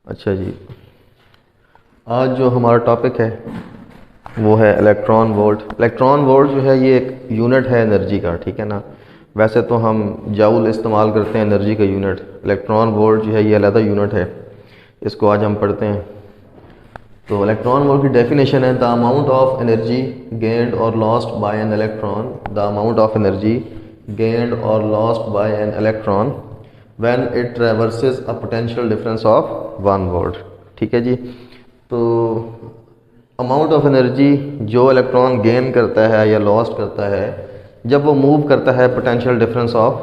अच्छा जी, आज जो हमारा टॉपिक है वो है इलेक्ट्रॉन वोल्ट। इलेक्ट्रॉन वोल्ट जो है ये एक यूनिट है एनर्जी का, ठीक है ना। वैसे तो हम जाउल इस्तेमाल करते हैं एनर्जी का यूनिट, इलेक्ट्रॉन वोल्ट जो है ये अलग यूनिट है। इसको आज हम पढ़ते हैं। तो इलेक्ट्रॉन वोल्ट की डेफिनेशन है the amount of energy gained और lost by an electron, the amount of energy gained और lost by an electron when it traverses a potential difference of 1 volt. ठीक है जी। तो अमाउंट ऑफ एनर्जी जो electron gain करता है या लॉस्ट करता है जब वो मूव करता है पोटेंशियल डिफरेंस ऑफ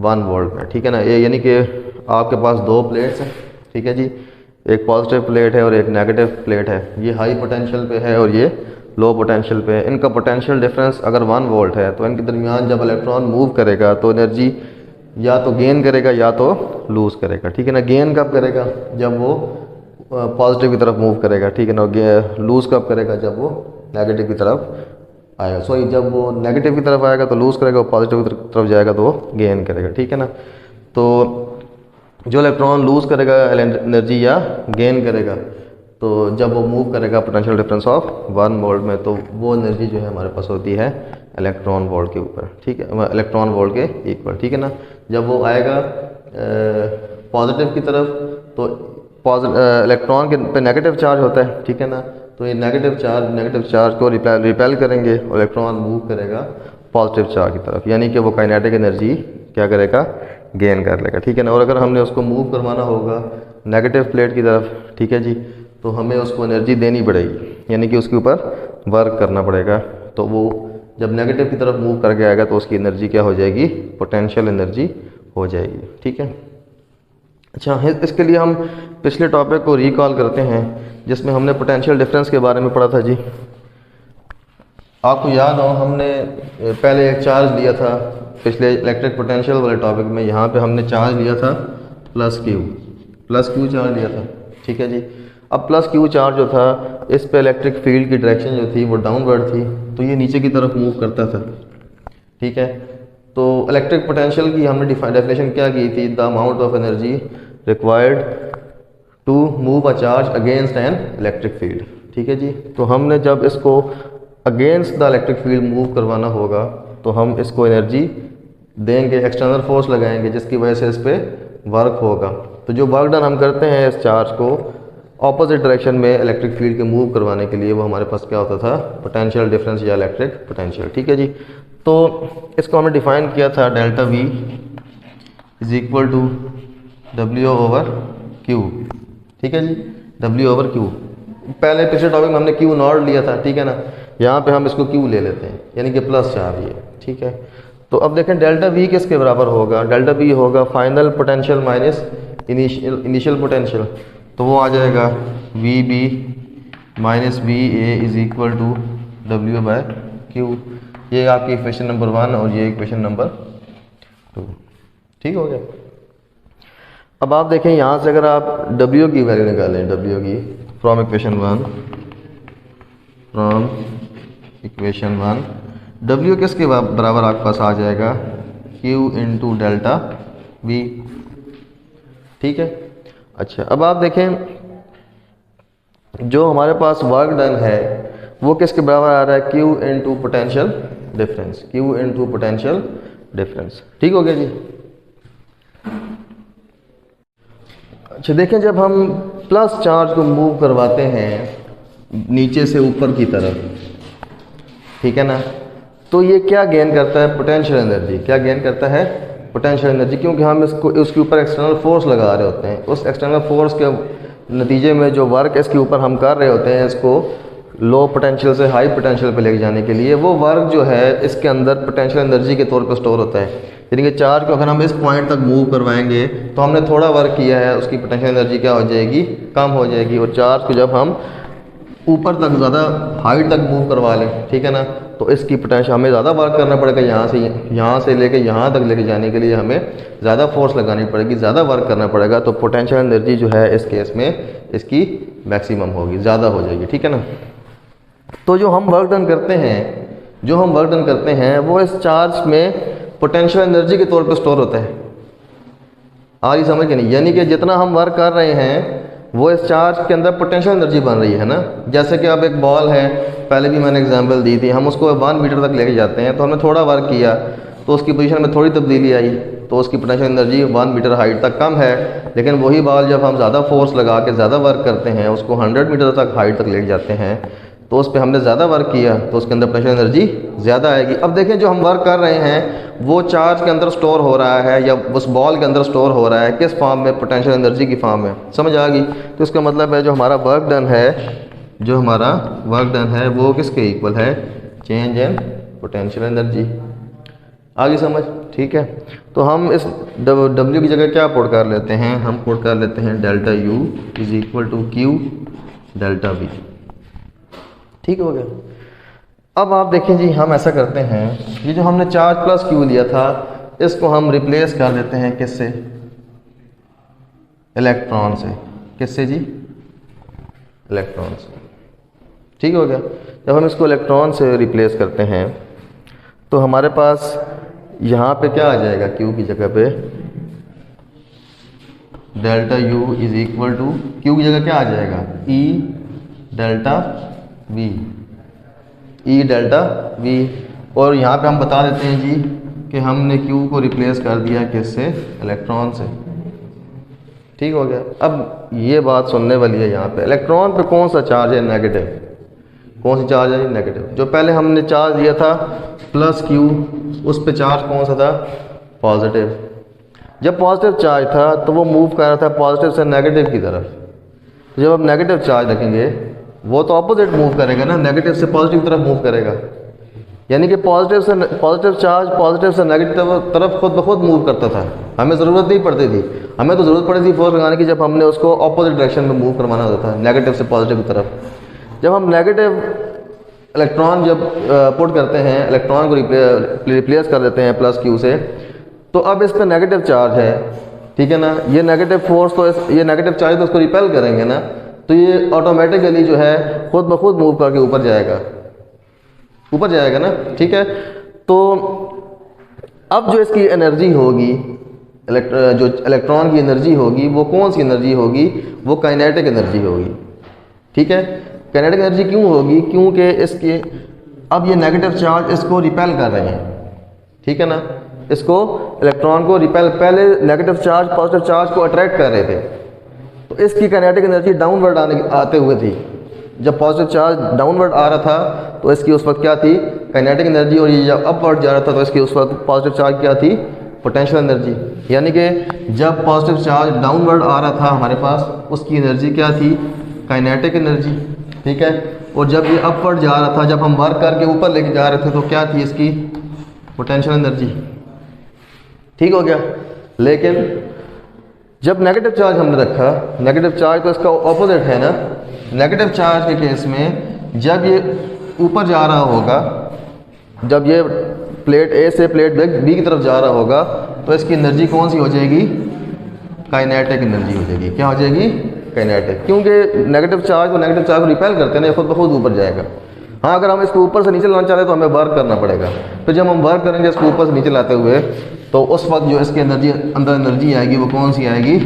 1 वोल्ट में, ठीक है ना। ये यानी कि आपके पास दो प्लेट्स हैं, ठीक है जी। एक पॉजिटिव प्लेट है और एक नेगेटिव प्लेट है। ये हाई पोटेंशियल पे है और ये लो पोटेंशियल पे है। इनका पोटेंशियल डिफरेंस अगर 1 वोल्ट है तो इनके दरमियान जब इलेक्ट्रॉन मूव करेगा तो एनर्जी या तो गेन करेगा या तो लूज़ करेगा, ठीक है ना। गेन कब करेगा? जब वो पॉजिटिव की तरफ मूव करेगा, ठीक है ना। लूज़ कब करेगा? जब वो नेगेटिव की तरफ आएगा। सॉरी, जब वो नेगेटिव की तरफ आएगा तो लूज़ करेगा, और पॉजिटिव की तरफ जाएगा तो वो गेन करेगा, ठीक है ना। तो जो इलेक्ट्रॉन लूज़ करेगा एनर्जी या गेन करेगा, तो जब वो मूव करेगा पोटेंशियल डिफरेंस ऑफ 1 वोल्ट में, तो वो एनर्जी जो है हमारे पास होती है इलेक्ट्रॉन वोल्ट के ऊपर, ठीक है, इलेक्ट्रॉन वोल्ट के इक्वल, ठीक है ना। जब वो आएगा पॉजिटिव की तरफ तो इलेक्ट्रॉन के पे नेगेटिव चार्ज होता है, ठीक है ना। तो ये नेगेटिव चार्ज को रिपेल करेंगे और इलेक्ट्रॉन मूव करेगा पॉजिटिव चार्ज की तरफ, यानी कि वो काइनेटिक एनर्जी क्या करेगा? गेन कर लेगा, ठीक है ना। और अगर हमने उसको मूव करवाना होगा नेगेटिव प्लेट की तरफ, ठीक है जी, तो हमें उसको एनर्जी देनी पड़ेगी, यानी कि उसके ऊपर वर्क करना पड़ेगा। तो वो जब नेगेटिव की तरफ मूव करके आएगा तो उसकी एनर्जी क्या हो जाएगी? पोटेंशियल एनर्जी हो जाएगी, ठीक है। अच्छा, इसके लिए हम पिछले टॉपिक को रिकॉल करते हैं जिसमें हमने पोटेंशियल डिफरेंस के बारे में पढ़ा था जी। आपको याद हो हमने पहले एक चार्ज लिया था पिछले इलेक्ट्रिक पोटेंशियल वाले टॉपिक में। यहाँ पे हमने चार्ज लिया था प्लस क्यू चार्ज लिया था, ठीक है जी। अब प्लस क्यू चार्ज जो था इस पे इलेक्ट्रिक फील्ड की डायरेक्शन जो थी वो डाउनवर्ड थी, तो ये नीचे की तरफ मूव करता था, ठीक है। तो इलेक्ट्रिक पोटेंशियल की हमने डेफिनेशन क्या की थी? The amount of energy required to move a charge against an electric field, ठीक है जी। तो हमने जब इसको against the electric field move करवाना होगा तो हम इसको एनर्जी देंगे, एक्सटर्नल फोर्स लगाएंगे जिसकी वजह से इस पर वर्क होगा। तो जो वर्क डन हम करते हैं इस चार्ज को ऑपोजिट डायरेक्शन में इलेक्ट्रिक फील्ड के मूव करवाने के लिए, वो हमारे पास क्या होता था? पोटेंशियल डिफरेंस या इलेक्ट्रिक पोटेंशियल, ठीक है जी। तो इसको हमने डिफाइन किया था delta V is equal to W/Q, ठीक है जी। W/Q, पहले पिछले टॉपिक में हमने Q नॉट लिया था, ठीक है ना। यहाँ पे हम इसको Q ले लेते हैं, यानी कि प्लस चार्ज ये, ठीक है। तो अब देखें डेल्टा V किसके बराबर होगा? डेल्टा V होगा final potential minus initial potential. तो वो आ जाएगा VB minus VA is equal to W/Q। ये आपकी इक्वेशन नंबर 1 और ये इक्वेशन नंबर 2, ठीक हो गया। अब आप देखें यहाँ से अगर आप W की वैल्यू निकालें, W की फ्रॉम इक्वेशन 1, W किसके बराबर आपके पास आ जाएगा? Q इंटू डेल्टा V, ठीक है। अच्छा, अब आप देखें जो हमारे पास वर्क डन है वो किसके बराबर आ रहा है? Q into potential difference, Q into potential difference, ठीक हो गया जी। अच्छा देखें, जब हम प्लस चार्ज को मूव करवाते हैं नीचे से ऊपर की तरफ, ठीक है ना, तो ये क्या गेन करता है? Potential energy. क्या गेन करता है? पोटेंशियल एनर्जी, क्योंकि हम इसको उसके ऊपर एक्सटर्नल फोर्स लगा रहे होते हैं। उस एक्सटर्नल फोर्स के नतीजे में जो वर्क इसके ऊपर हम कर रहे होते हैं, इसको लो पोटेंशियल से हाई पोटेंशियल पे लेके जाने के लिए, वो वर्क जो है इसके अंदर पोटेंशियल एनर्जी के तौर पर स्टोर होता है। यानी कि चार्ज को अगर हम इस पॉइंट तक मूव करवाएंगे तो हमने थोड़ा वर्क किया है, उसकी पोटेंशियल एनर्जी क्या हो जाएगी? कम हो जाएगी। और चार्ज को जब हम ऊपर तक ज़्यादा हाइट तक मूव करवा लें, ठीक है ना, तो इसकी पोटेंशियल हमें ज़्यादा वर्क करना पड़ेगा। यहाँ से लेके यहाँ तक लेके जाने के लिए हमें ज़्यादा फोर्स लगानी पड़ेगी, ज़्यादा वर्क करना पड़ेगा। तो पोटेंशियल एनर्जी जो है इस केस में इसकी मैक्सिमम होगी, ज़्यादा हो जाएगी, ठीक है ना। तो जो हम वर्क डन करते हैं वो इस चार्ज में पोटेंशियल एनर्जी के तौर पे स्टोर होता है। आ रही समझ के नहीं? यानी कि जितना हम वर्क कर रहे हैं वो इस चार्ज के अंदर पोटेंशियल एनर्जी बन रही है ना। जैसे कि अब एक बॉल है, पहले भी मैंने एग्जांपल दी थी, हम उसको 1 मीटर तक लेके जाते हैं, तो हमने थोड़ा वर्क किया तो उसकी पोजीशन में थोड़ी तब्दीली आई, तो उसकी पोटेंशियल एनर्जी 1 मीटर हाइट तक कम है। लेकिन वही बॉल जब हम ज़्यादा फोर्स लगा के ज़्यादा वर्क करते हैं, उसको 100 मीटर तक हाइट तक लेके जाते हैं, तो उस पर हमने ज़्यादा वर्क किया तो उसके अंदर पोटेंशियल एनर्जी ज़्यादा आएगी। अब देखें जो हम वर्क कर रहे हैं वो चार्ज के अंदर स्टोर हो रहा है या उस बॉल के अंदर स्टोर हो रहा है, किस फॉर्म में? पोटेंशियल एनर्जी की फॉर्म में। समझ आ गई? तो इसका मतलब है जो हमारा वर्क डन है वो किसके इक्वल है? Change in potential energy. आगे समझ? ठीक है। तो हम इस W की जगह क्या पुट कर लेते हैं? हम पुट कर लेते हैं delta U is equal to Q delta V। ठीक हो गया। अब आप देखें जी, हम ऐसा करते हैं, ये जो हमने चार्ज प्लस Q लिया था इसको हम रिप्लेस कर देते हैं किससे? इलेक्ट्रॉन से। किससे जी? इलेक्ट्रॉन से। ठीक हो गया। जब हम इसको इलेक्ट्रॉन से रिप्लेस करते हैं तो हमारे पास यहाँ पे क्या आ जाएगा? Q की जगह पे delta U is equal to Q की जगह क्या आ जाएगा? E delta V, E delta V। और यहाँ पे हम बता देते हैं जी कि हमने Q को रिप्लेस कर दिया किससे? इलेक्ट्रॉन से। ठीक हो गया। अब ये बात सुनने वाली है, यहाँ पे इलेक्ट्रॉन पे कौन सा चार्ज है? नेगेटिव। कौन सा चार्ज है? नेगेटिव। जो पहले हमने चार्ज दिया था प्लस Q, उस पे चार्ज कौन सा था? पॉजिटिव। जब पॉजिटिव चार्ज था तो वो मूव कर रहा था पॉजिटिव से नेगेटिव की तरफ। जब आप नेगेटिव चार्ज रखेंगे वो तो ऑपोजिट मूव करेगा ना, नेगेटिव से पॉजिटिव की तरफ मूव करेगा। यानी कि पॉजिटिव चार्ज पॉजिटिव से नेगेटिव तरफ खुद ब खुद मूव करता था, हमें ज़रूरत नहीं पड़ती थी। हमें तो ज़रूरत पड़ी थी फोर्स लगाने की जब हमने उसको ऑपोजिट डायरेक्शन में मूव करवाना होता था, नेगेटिव से पॉजिटिव की तरफ। जब हम नेगेटिव इलेक्ट्रॉन जब पुट करते हैं, इलेक्ट्रॉन को रिप्लेस कर देते हैं प्लस Q से, तो अब इस पर नेगेटिव चार्ज है, ठीक है ना। ये नेगेटिव फोर्स तो ये नेगेटिव चार्ज तो उसको रिपेल करेंगे ना, तो ये ऑटोमेटिकली जो है खुद ब खुद मूव करके ऊपर जाएगा ना। ठीक है। तो अब जो इसकी एनर्जी होगी, जो इलेक्ट्रॉन की एनर्जी होगी, वो कौन सी एनर्जी होगी? वो काइनेटिक एनर्जी होगी। ठीक है। काइनेटिक एनर्जी क्यों होगी? क्योंकि इसके अब ये नेगेटिव चार्ज इसको रिपेल कर रहे हैं, ठीक है ना। इसको इलेक्ट्रॉन को रिपेल, पहले नेगेटिव चार्ज पॉजिटिव चार्ज को अट्रैक्ट कर रहे थे, तो इसकी काइनेटिक एनर्जी डाउनवर्ड आते हुए थी। जब पॉजिटिव चार्ज डाउनवर्ड आ रहा था तो इसकी उस वक्त क्या थी? Kinetic energy. और ये जब अपवर्ड जा रहा था तो इसकी उस वक्त पॉजिटिव चार्ज क्या थी? Potential energy. यानी कि जब पॉजिटिव चार्ज डाउनवर्ड आ रहा था हमारे पास, उसकी एनर्जी क्या थी? Kinetic energy. ठीक है। और जब ये अपवर्ड जा रहा था, जब हम वर्क करके ऊपर लेके जा रहे थे, तो क्या थी इसकी? Potential energy. ठीक हो गया। लेकिन जब नेगेटिव चार्ज हमने रखा, नेगेटिव चार्ज तो इसका ऑपोजिट है ना। नेगेटिव चार्ज के केस में जब ये ऊपर जा रहा होगा, जब ये प्लेट ए से प्लेट बी की तरफ जा रहा होगा, तो इसकी एनर्जी कौन सी हो जाएगी? काइनेटिक एनर्जी हो जाएगी। क्या हो जाएगी? काइनेटिक। क्योंकि नेगेटिव चार्ज को रिपेल करते हैं ना, खुद ब खुद ऊपर जाएगा। हाँ, अगर हम इसको ऊपर से नीचे लाना चाहते हैं तो हमें वर्क करना पड़ेगा। फिर जब हम वर्क करेंगे इसको ऊपर से नीचे लाते हुए, तो उस वक्त जो इसकी एनर्जी अंदर एनर्जी आएगी वो कौन सी आएगी?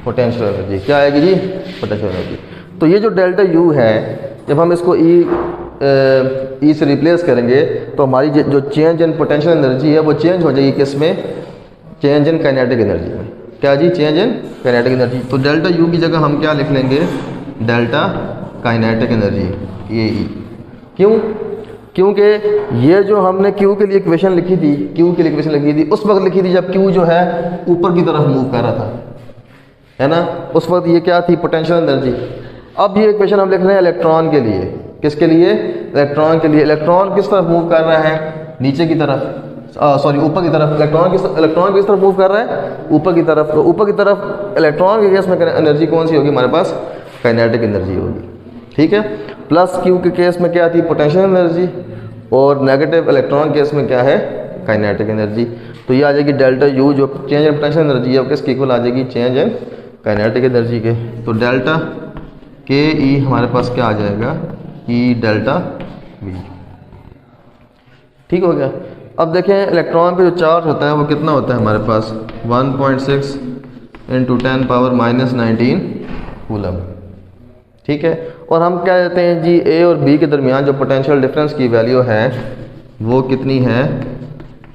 Potential energy. क्या आएगी जी? Potential energy. तो ये जो डेल्टा U है, जब हम इसको E से रिप्लेस करेंगे तो हमारी जो चेंज इन पोटेंशियल एनर्जी है वो चेंज हो जाएगी किस में? चेंज इन काइनेटिक एनर्जी में। क्या जी? Change in kinetic energy. तो डेल्टा U की जगह हम क्या लिख लेंगे? डेल्टा काइनेटिक एनर्जी, ये E। क्यों? क्योंकि ये जो हमने Q के लिए इक्वेशन लिखी थी, उस वक्त लिखी थी जब Q जो है ऊपर की तरफ मूव कर रहा था, है ना। उस वक्त ये क्या थी? Potential energy. अब ये इक्वेशन हम लिख रहे हैं इलेक्ट्रॉन के लिए। किसके लिए? इलेक्ट्रॉन के लिए। इलेक्ट्रॉन किस तरफ मूव कर रहा है? नीचे की तरफ, सॉरी ऊपर की तरफ। इलेक्ट्रॉन किस तरफ मूव कर रहा है? ऊपर की तरफ। तो ऊपर की तरफ इलेक्ट्रॉन के केस में एनर्जी कौन सी होगी हमारे पास? काइनेटिक एनर्जी होगी। ठीक है। प्लस Q के केस में क्या थी? Potential energy. और नेगेटिव इलेक्ट्रॉन केस में क्या है? Kinetic energy. तो ये आ जाएगी डेल्टा U, जो चेंज इन पोटेंशियल एनर्जी है, किसके इक्वल आ जाएगी? चेंज इन काइनेटिक एनर्जी के। तो डेल्टा के E हमारे पास क्या आ जाएगा? E delta V। ठीक हो गया। अब देखें इलेक्ट्रॉन पे जो चार्ज होता है वो कितना होता है हमारे पास? 1.6 × 10⁻⁻19 कूलम। ठीक है, और हम क्या देते हैं जी, ए और बी के दरमियान जो पोटेंशियल डिफरेंस की वैल्यू है वो कितनी है,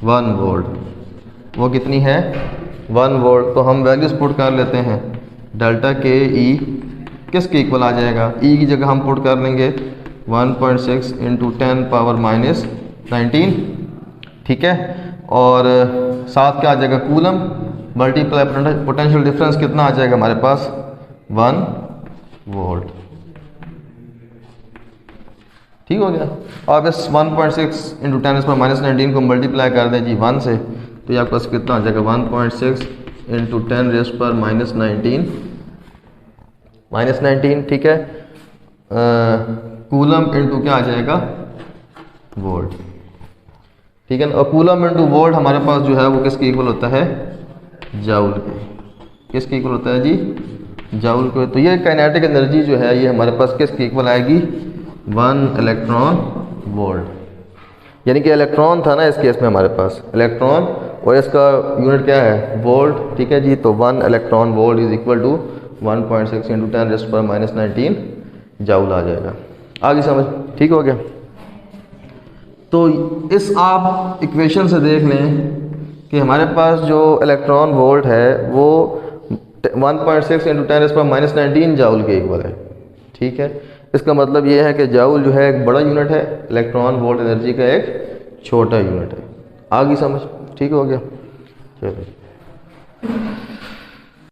1 वोल्ट। वो कितनी है, 1 वोल्ट। तो हम वैल्यूज पुट कर लेते हैं, डेल्टा के ई किसके इक्वल आ जाएगा, ई की जगह हम पुट कर लेंगे 1.6 इंटू 10 पावर माइनस 19। ठीक है, और साथ क्या आ जाएगा, कूलम मल्टीप्लाई पोटेंशियल डिफरेंस कितना आ जाएगा हमारे पास, 1 वोल्ट। ठीक हो गया। आप इस 1.6 इंटू 10 पर माइनस 19 को मल्टीप्लाई कर दें जी 1 से, तो ये आपके पास कितना आ जाएगा, 1.6 इंटू 10 रेस पर माइनस 19। ठीक है, कूलम इंटू क्या आ जाएगा, वोल्ट। ठीक है, और कूलम इंटू वोल्ट हमारे पास जो है वो किसके इक्वल होता है, जाउल के। किसके इक्वल होता है जी, जाउल के। तो ये काइनेटिक एनर्जी जो है ये हमारे पास किसके इक्वल आएगी, 1 इलेक्ट्रॉन वोल्ट। यानी कि इलेक्ट्रॉन था ना इस केस में हमारे पास, इलेक्ट्रॉन, और इसका यूनिट क्या है, वोल्ट। ठीक है जी, तो 1 electron volt is equal to 1.6 into 10 raised पर माइनस 19 जाउल आ जाएगा। आगे समझ, ठीक हो गया। तो इस आप इक्वेशन से देख लें कि हमारे पास जो इलेक्ट्रॉन वोल्ट है वो 1.6 इंटू 10 रेज़्ड पर माइनस 19 जाउल के इक्वल है। ठीक है, इसका मतलब ये है कि जाउल जो है एक बड़ा यूनिट है, इलेक्ट्रॉन वोल्ट एनर्जी का एक छोटा यूनिट है। आगे समझ, ठीक हो गया, चलो।